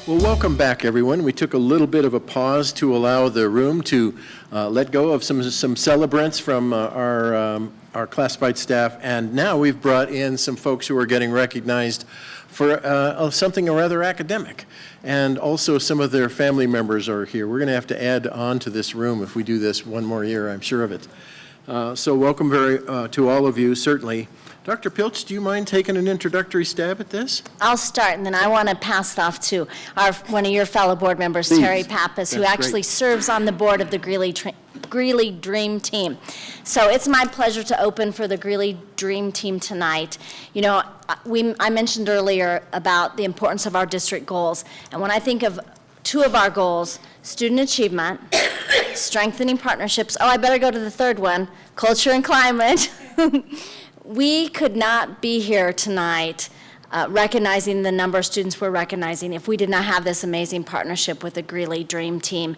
Well, welcome back, everyone. We took a little bit of a pause to allow the room to let go of some celebrants from our classified staff, and now we've brought in some folks who are getting recognized for something rather academic, and also some of their family members are here. We're going to have to add on to this room if we do this one more year, I'm sure of it. So welcome to all of you, certainly. Dr. Pilch, do you mind taking an introductory stab at this? I'll start, and then I want to pass it off to one of your fellow board members, Please. Terry Pappas, who actually serves on the board of the Greeley Dream Team. So it's my pleasure to open for the Greeley Dream Team tonight. You know, I mentioned earlier about the importance of our district goals, and when I think of two of our goals, student achievement, strengthening partnerships, I better go to the third one, culture and climate. We could not be here tonight recognizing the number of students we're recognizing if we did not have this amazing partnership with the Greeley Dream Team,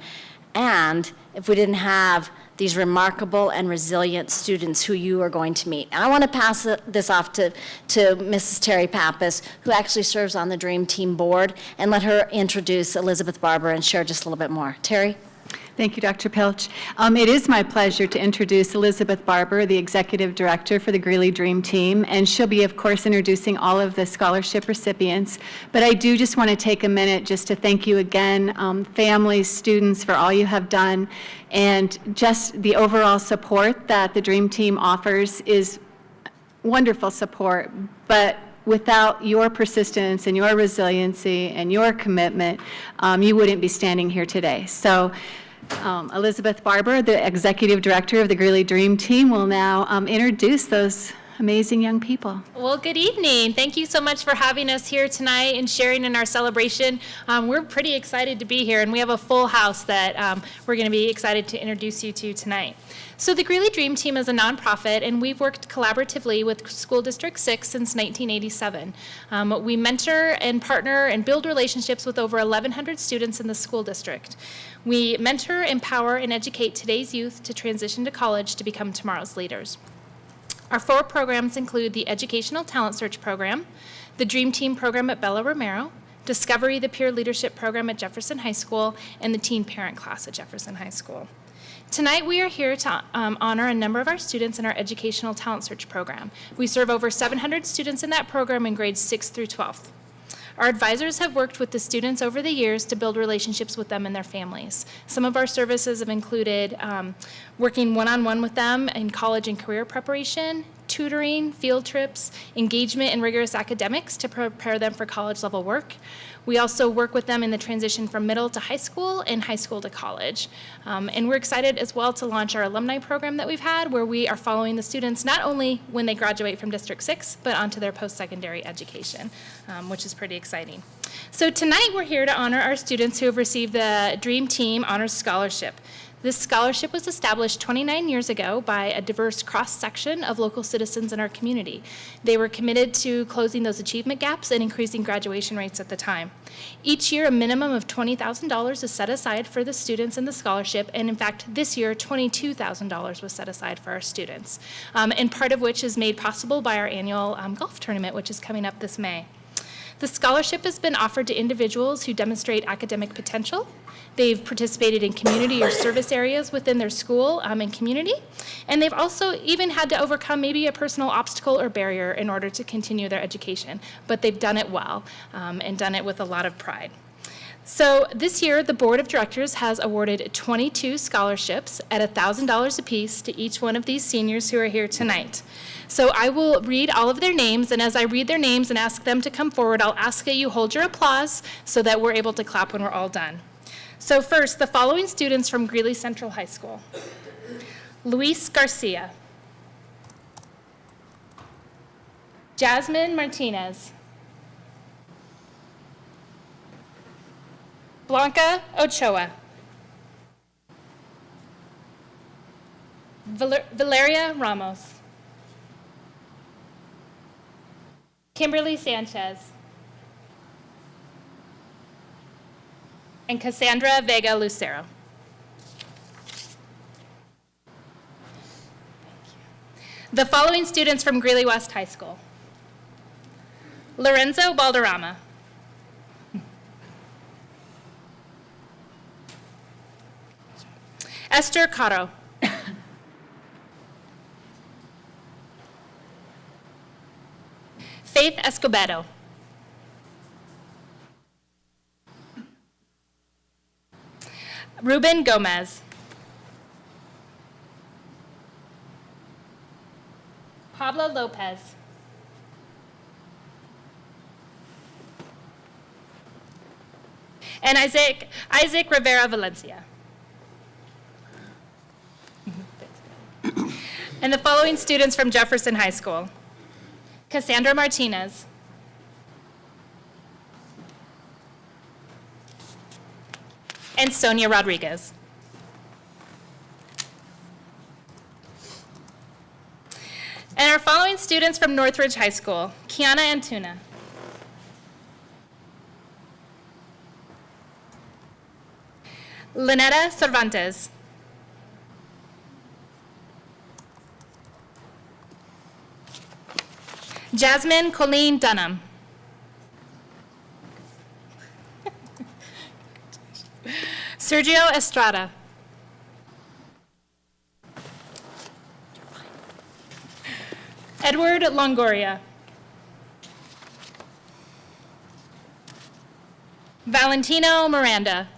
and if we didn't have these remarkable and resilient students who you are going to meet. And I want to pass this off to Mrs. Terry Pappas, who actually serves on the Dream Team board, and let her introduce Elizabeth Barber and share just a little bit more. Terry? Thank you, Dr. Pilch. It is my pleasure to introduce Elizabeth Barber, the Executive Director for the Greeley Dream Team, and she'll be, of course, introducing all of the scholarship recipients. But I do just want to take a minute just to thank you again, families, students, for all you have done, and just the overall support that the Dream Team offers is wonderful support, but without your persistence and your resiliency and your commitment, you wouldn't be standing here today. So Elizabeth Barber, the Executive Director of the Greeley Dream Team, will now introduce those amazing young people. Well, good evening. Thank you so much for having us here tonight and sharing in our celebration. We're pretty excited to be here, and we have a full house that we're going to be excited to introduce you to tonight. So the Greeley Dream Team is a nonprofit, and we've worked collaboratively with School District 6 since 1987. We mentor and partner and build relationships with over 1,100 students in the school district. We mentor, empower, and educate today's youth to transition to college to become tomorrow's leaders. Our 4 programs include the Educational Talent Search Program, the Dream Team Program at Bella Romero, Discovery, the Peer Leadership Program at Jefferson High School, and the Teen Parent Class at Jefferson High School. Tonight we are here to honor a number of our students in our Educational Talent Search Program. We serve over 700 students in that program in grades 6 through 12. Our advisors have worked with the students over the years to build relationships with them and their families. Some of our services have included working one-on-one with them in college and career preparation, tutoring, field trips, engagement in rigorous academics to prepare them for college-level work. We also work with them in the transition from middle to high school and high school to college. And we're excited as well to launch our alumni program that we've had, where we are following the students not only when they graduate from District 6, but onto their post-secondary education, which is pretty exciting. So tonight we're here to honor our students who have received the Dream Team Honors Scholarship. This scholarship was established 29 years ago by a diverse cross-section of local citizens in our community. They were committed to closing those achievement gaps and increasing graduation rates at the time. Each year, a minimum of $20,000 is set aside for the students in the scholarship, and in fact, this year, $22,000 was set aside for our students, and part of which is made possible by our annual golf tournament, which is coming up this May. The scholarship has been offered to individuals who demonstrate academic potential. They've participated in community or service areas within their school and community, and they've also even had to overcome maybe a personal obstacle or barrier in order to continue their education, but they've done it well and done it with a lot of pride. So this year, the Board of Directors has awarded 22 scholarships at $1,000 apiece to each one of these seniors who are here tonight. So I will read all of their names, and as I read their names and ask them to come forward, I'll ask that you hold your applause so that we're able to clap when we're all done. So first, the following students from Greeley Central High School. Luis Garcia. Jasmine Martinez. Blanca Ochoa. Valeria Ramos. Kimberly Sanchez. And Cassandra Vega Lucero. The following students from Greeley West High School. Lorenzo Balderrama. Esther Caro. Faith Escobedo. Ruben Gomez. Pablo Lopez. And Isaac Rivera Valencia. And the following students from Jefferson High School: Cassandra Martinez, and Sonia Rodriguez. And our following students from Northridge High School: Kiana Antuna, Lynetta Cervantes, Jasmine Colleen Dunham, Sergio Estrada, Edward Longoria, Valentino Miranda,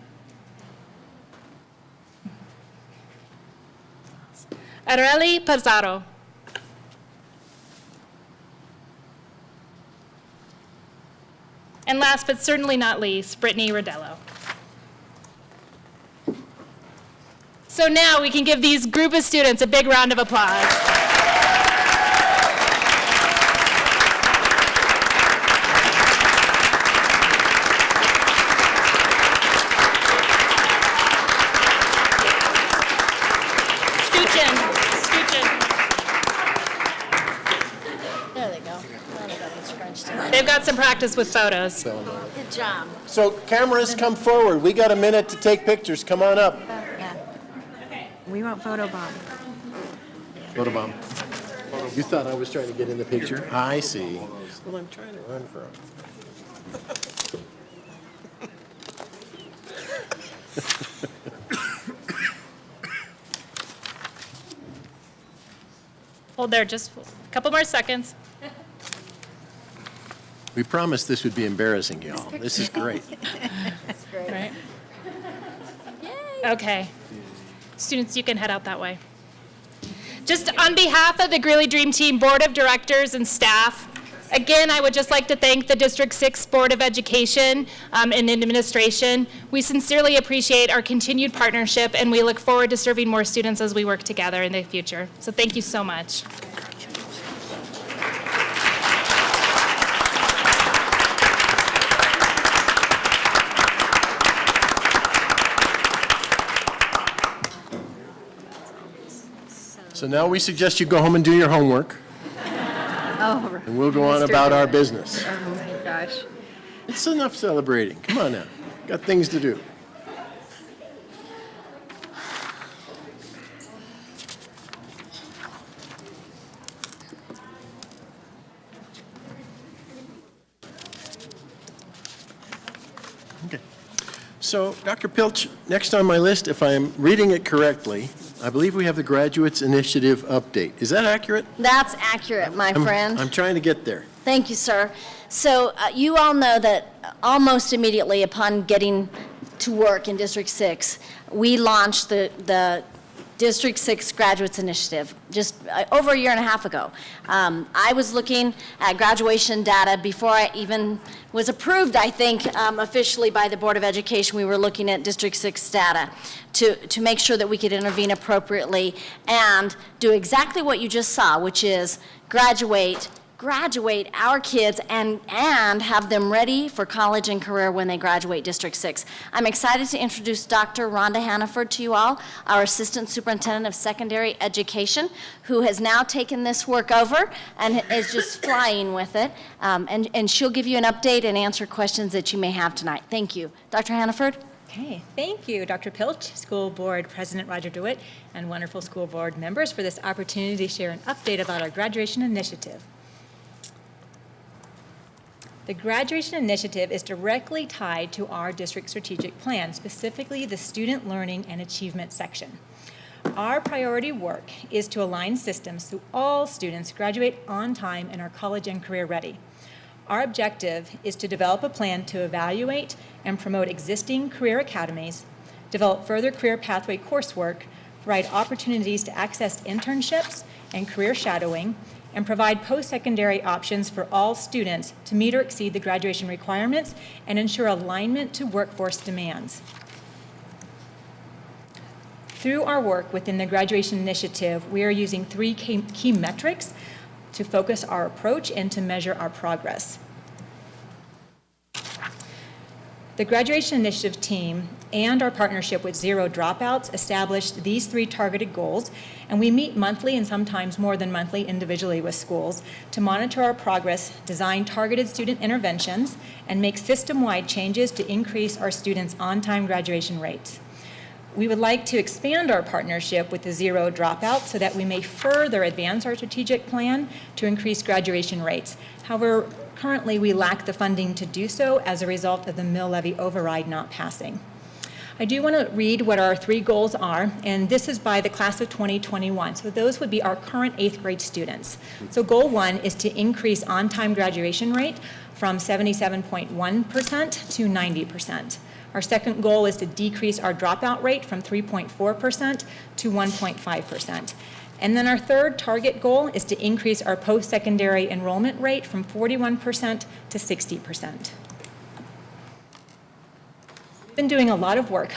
Areli Pizarro, and last but certainly not least, Brittany Rodello. So now we can give these group of students a big round of applause. There they go. There they go. It's scrunched in. They've got some practice with photos. Good job. So cameras, come forward. We got a minute to take pictures. Come on up. We want photobomb. Photobomb. You thought I was trying to get in the picture? I see. Well, I'm trying to run from. Hold there just a couple more seconds. We promised this would be embarrassing, y'all. This is great. Right. Okay. Students, you can head out that way. Just on behalf of the Greeley Dream Team Board of Directors and staff, again, I would just like to thank the District 6 Board of Education and administration. We sincerely appreciate our continued partnership, and we look forward to serving more students as we work together in the future. So thank you so much. So now we suggest you go home and do your homework, Oh, and we'll go on about our business. oh my gosh. It's enough celebrating. Come on now. Got things to do. Okay. So, Dr. Pilch, next on my list, if I'm reading it correctly, I believe we have the Graduates Initiative update. Is that accurate? That's accurate, my friend. I'm trying to get there. Thank you, sir. So you all know that almost immediately upon getting to work in District 6, we launched the District 6 Graduates Initiative just over a year and a half ago. I was looking at graduation data before I even was approved, I think, officially by the Board of Education. We were looking at District 6 data to make sure that we could intervene appropriately and do exactly what you just saw, which is graduate our kids and have them ready for college and career when they graduate District 6. I'm excited to introduce Dr. Rhonda Hannaford to you all, our Assistant Superintendent of Secondary Education, who has now taken this work over and is just flying with it. And she'll give you an update and answer questions that you may have tonight. Thank you. Dr. Hannaford? Okay, thank you, Dr. Pilch, School Board President Roger DeWitt, and wonderful school board members for this opportunity to share an update about our graduation initiative. The graduation initiative is directly tied to our district strategic plan, specifically the student learning and achievement section. Our priority work is to align systems so all students graduate on time and are college and career ready. Our objective is to develop a plan to evaluate and promote existing career academies, develop further career pathway coursework, provide opportunities to access internships and career shadowing, and provide post-secondary options for all students to meet or exceed the graduation requirements and ensure alignment to workforce demands. Through our work within the graduation initiative, we are using three key metrics to focus our approach and to measure our progress. The graduation initiative team and our partnership with Zero Dropouts established these three targeted goals, and we meet monthly and sometimes more than monthly individually with schools to monitor our progress, design targeted student interventions, and make system-wide changes to increase our students' on-time graduation rates. We would like to expand our partnership with the Zero Dropouts so that we may further advance our strategic plan to increase graduation rates. However, currently we lack the funding to do so as a result of the mill levy override not passing. I do want to read what our three goals are, and this is by the class of 2021. So those would be our current 8th grade students. So goal 1 is to increase on-time graduation rate from 77.1% to 90%. Our second goal is to decrease our dropout rate from 3.4% to 1.5%. And then our third target goal is to increase our post-secondary enrollment rate from 41% to 60%. We've been doing a lot of work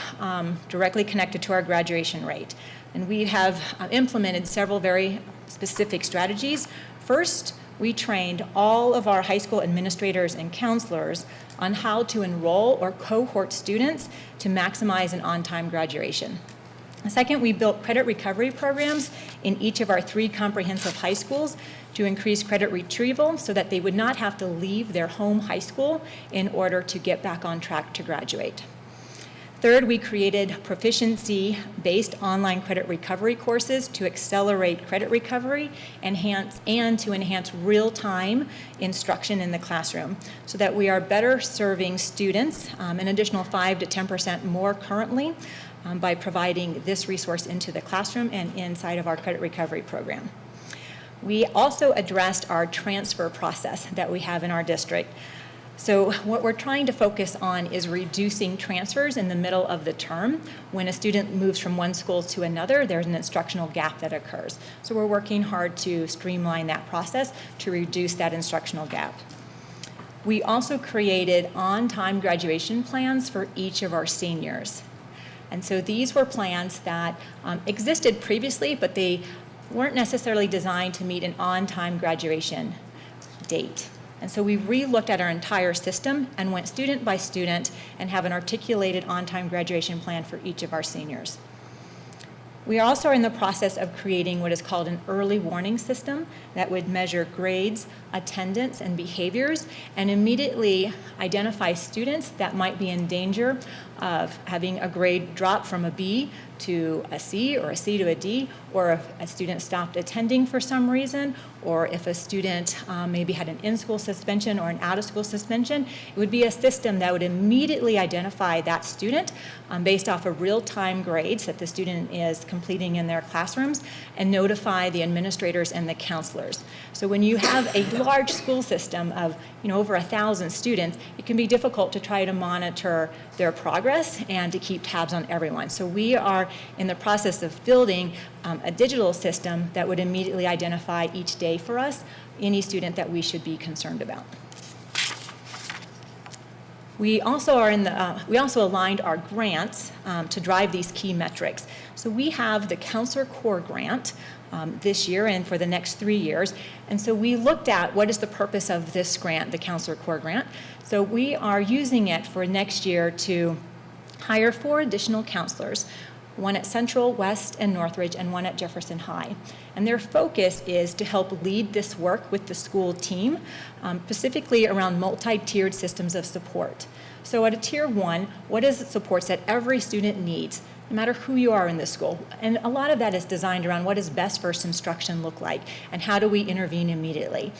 directly connected to our graduation rate, and we have implemented several very specific strategies. First, we trained all of our high school administrators and counselors on how to enroll or cohort students to maximize an on-time graduation. Second, we built credit recovery programs in each of our 3 comprehensive high schools to increase credit retrieval so that they would not have to leave their home high school in order to get back on track to graduate. Third, we created proficiency-based online credit recovery courses to accelerate credit recovery and to enhance real-time instruction in the classroom so that we are better serving students, an additional 5 to 10% more currently, by providing this resource into the classroom and inside of our credit recovery program. We also addressed our transfer process that we have in our district. So what we're trying to focus on is reducing transfers in the middle of the term. When a student moves from one school to another, there's an instructional gap that occurs. So we're working hard to streamline that process to reduce that instructional gap. We also created on-time graduation plans for each of our seniors. And so these were plans that existed previously, but they weren't necessarily designed to meet an on-time graduation date. And so we re-looked at our entire system and went student by student and have an articulated on-time graduation plan for each of our seniors. We also are in the process of creating what is called an early warning system that would measure grades, attendance, and behaviors, and immediately identify students that might be in danger of having a grade drop from a B to a C or a C to a D, or if a student stopped attending for some reason, or if a student maybe had an in-school suspension or an out-of-school suspension. It would be a system that would immediately identify that student based off of real-time grades that the student is completing in their classrooms and notify the administrators and the counselors. So when you have a large school system of over 1,000 students, it can be difficult to try to monitor their progress and to keep tabs on everyone. So we are in the process of building a digital system that would immediately identify each day for us any student that we should be concerned about. We also aligned our grants to drive these key metrics. So we have the Counselor Corps grant this year and for the next 3 years. And so we looked at what is the purpose of this grant, the Counselor Corps grant. So we are using it for next year to hire 4 additional counselors, 1 at Central, West, and Northridge, and 1 at Jefferson High. And their focus is to help lead this work with the school team, specifically around multi-tiered systems of support. So at a tier 1, what is the supports that every student needs no matter who you are in this school. And a lot of that is designed around what does best first instruction look like, and how do we intervene immediately.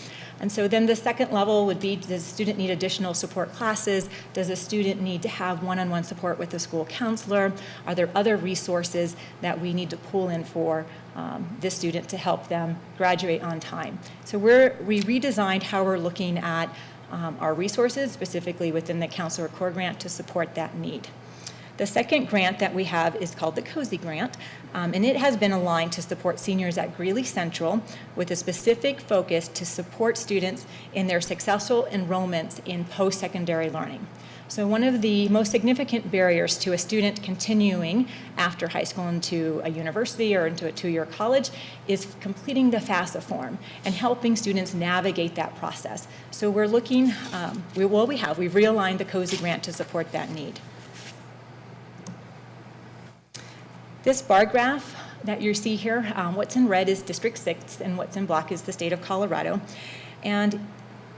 And so then the second level would be, does the student need additional support classes? Does the student need to have one-on-one support with the school counselor? Are there other resources that we need to pull in for this student to help them graduate on time? So we redesigned how we're looking at our resources, specifically within the Counselor Core Grant, to support that need. The second grant that we have is called the COSY Grant, and it has been aligned to support seniors at Greeley Central with a specific focus to support students in their successful enrollments in post-secondary learning. So one of the most significant barriers to a student continuing after high school into a university or into a two-year college is completing the FAFSA form and helping students navigate that process. So we're looking, we've realigned the COSY Grant to support that need. This bar graph that you see here, what's in red is District 6 and what's in black is the state of Colorado. And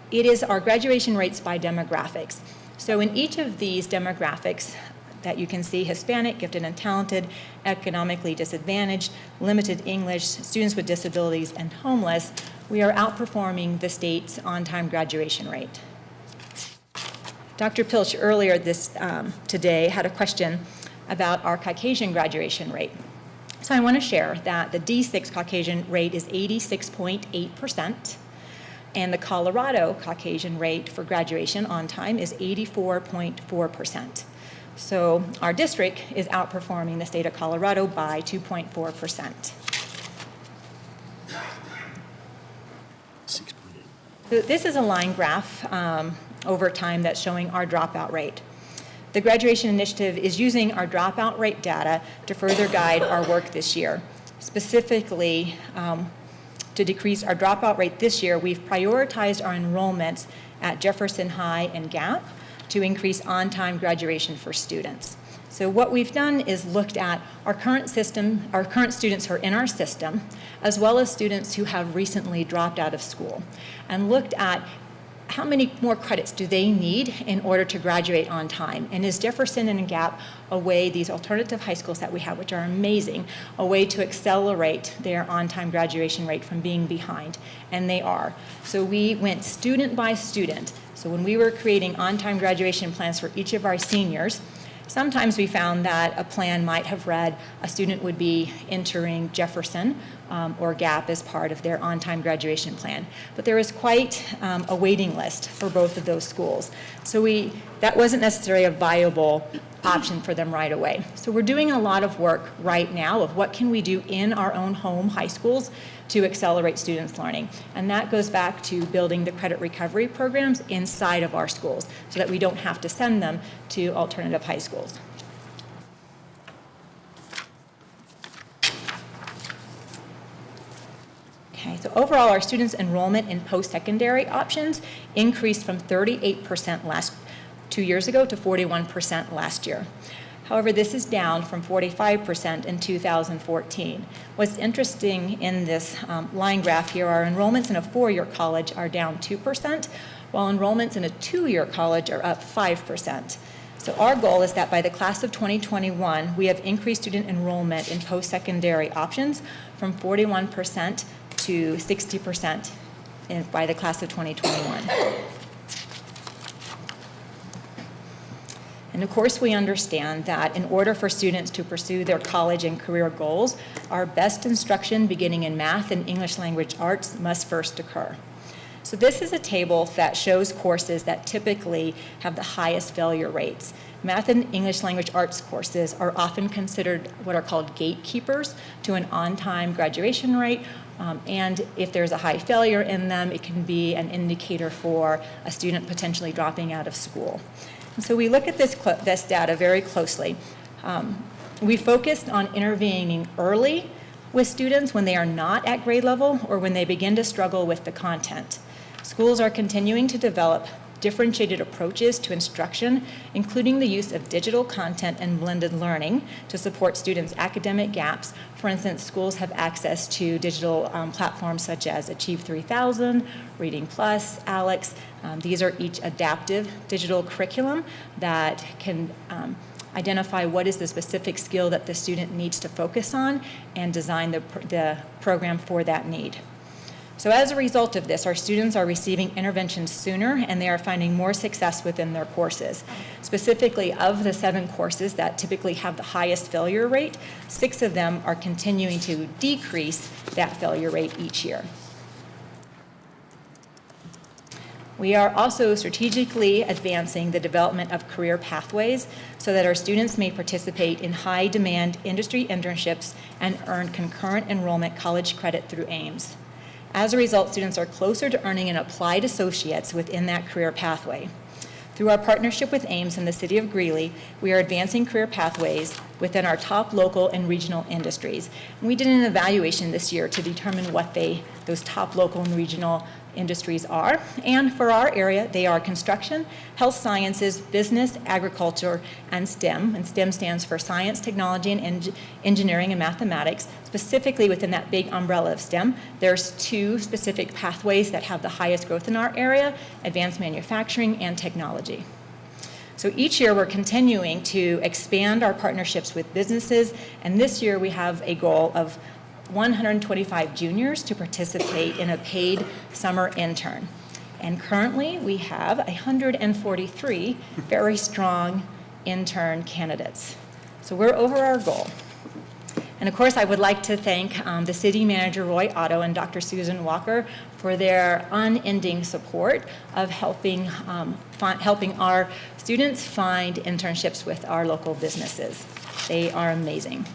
it is our graduation rates by demographics. So in each of these demographics that you can see, Hispanic, gifted and talented, economically disadvantaged, limited English, students with disabilities, and homeless, we are outperforming the state's on-time graduation rate. Dr. Pilch earlier today had a question about our Caucasian graduation rate. So I want to share that the D6 Caucasian rate is 86.8%, and the Colorado Caucasian rate for graduation on time is 84.4%. So our district is outperforming the state of Colorado by 2.4%. So this is a line graph over time that's showing our dropout rate. The Graduation Initiative is using our dropout rate data to further guide our work this year. Specifically, to decrease our dropout rate this year, we've prioritized our enrollments at Jefferson High and Gap to increase on-time graduation for students. So what we've done is looked at our current students who are in our system, as well as students who have recently dropped out of school, and looked at how many more credits do they need in order to graduate on time? And is Jefferson and Gap a way, these alternative high schools that we have, which are amazing, a way to accelerate their on-time graduation rate from being behind? And they are. So we went student by student. So when we were creating on-time graduation plans for each of our seniors, sometimes we found that a plan might have read a student would be entering Jefferson or Gap as part of their on-time graduation plan. But there was quite a waiting list for both of those schools. So that wasn't necessarily a viable option for them right away. So we're doing a lot of work right now of what can we do in our own home high schools to accelerate students' learning. And that goes back to building the credit recovery programs inside of our schools so that we don't have to send them to alternative high schools. Okay, so overall, our students' enrollment in post-secondary options increased from 38% 2 years ago to 41% last year. However, this is down from 45% in 2014. What's interesting in this line graph here, our enrollments in a four-year college are down 2%, while enrollments in a two-year college are up 5%. So our goal is that by the class of 2021, we have increased student enrollment in post-secondary options from 41% to 60% by the class of 2021. And of course, we understand that in order for students to pursue their college and career goals, our best instruction beginning in math and English language arts must first occur. So this is a table that shows courses that typically have the highest failure rates. Math and English language arts courses are often considered what are called gatekeepers to an on-time graduation rate, and if there's a high failure in them, it can be an indicator for a student potentially dropping out of school. And so we look at this data very closely. We focused on intervening early with students when they are not at grade level or when they begin to struggle with the content. Schools are continuing to develop differentiated approaches to instruction, including the use of digital content and blended learning to support students' academic gaps. For instance, schools have access to digital platforms such as Achieve 3000, Reading Plus, Alex. These are each adaptive digital curriculum that can identify what is the specific skill that the student needs to focus on, and design the program for that need. So as a result of this, our students are receiving interventions sooner, and they are finding more success within their courses. Specifically, of the 7 courses that typically have the highest failure rate, 6 of them are continuing to decrease that failure rate each year. We are also strategically advancing the development of career pathways so that our students may participate in high-demand industry internships and earn concurrent enrollment college credit through AIMS. As a result, students are closer to earning an applied associate's within that career pathway. Through our partnership with AIMS and the City of Greeley, we are advancing career pathways within our top local and regional industries. And we did an evaluation this year to determine what those top local and regional industries are. And for our area, they are construction, health sciences, business, agriculture, and STEM. And STEM stands for science, technology, and engineering and mathematics. Specifically within that big umbrella of STEM, there's 2 specific pathways that have the highest growth in our area: advanced manufacturing and technology. So each year we're continuing to expand our partnerships with businesses, and this year we have a goal of 125 juniors to participate in a paid summer intern. And currently we have 143 very strong intern candidates. So we're over our goal. And of course, I would like to thank the City Manager Roy Otto and Dr. Susan Walker for their unending support of helping our students find internships with our local businesses. They are amazing.